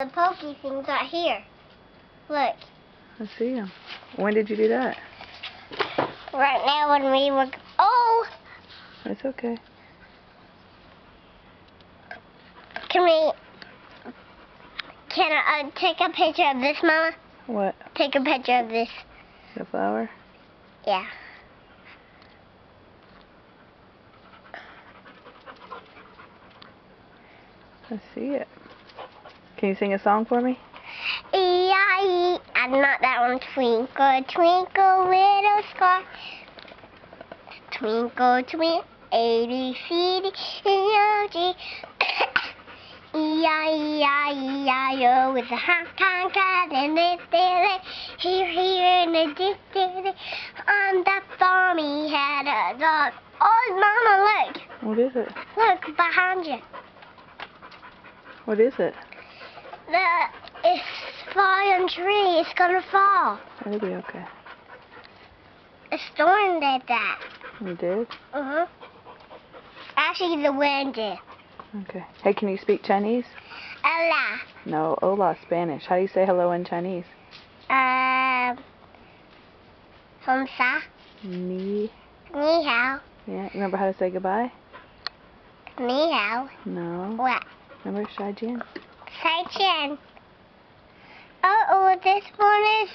The pokey things are here. Look. I see them. When did you do that? Right now when we were... Oh! It's okay. Can I take a picture of this, Mama? What? Take a picture of this. The flower? Yeah. I see it. Can you sing a song for me? E-I-E. Not that one. Twinkle, twinkle, little star. Twinkle, twinkle, A-B-C-D, E-O-G. E-I-E-I-E-I-O with a honk and this there, here in the distance. On the farm he had a dog. Oh, Mama, look. What is it? Look behind you. What is it? It's falling tree. It's gonna fall. It'll be okay. The storm did that. You did? Actually, the wind did. Okay. Hey, can you speak Chinese? Hola. No, hola, Spanish. How do you say hello in Chinese? Homsa. Ni. Ni hao. Yeah, remember how to say goodbye? Ni hao. No. What? Remember Shai Jian? Sai Chen. Oh, this one is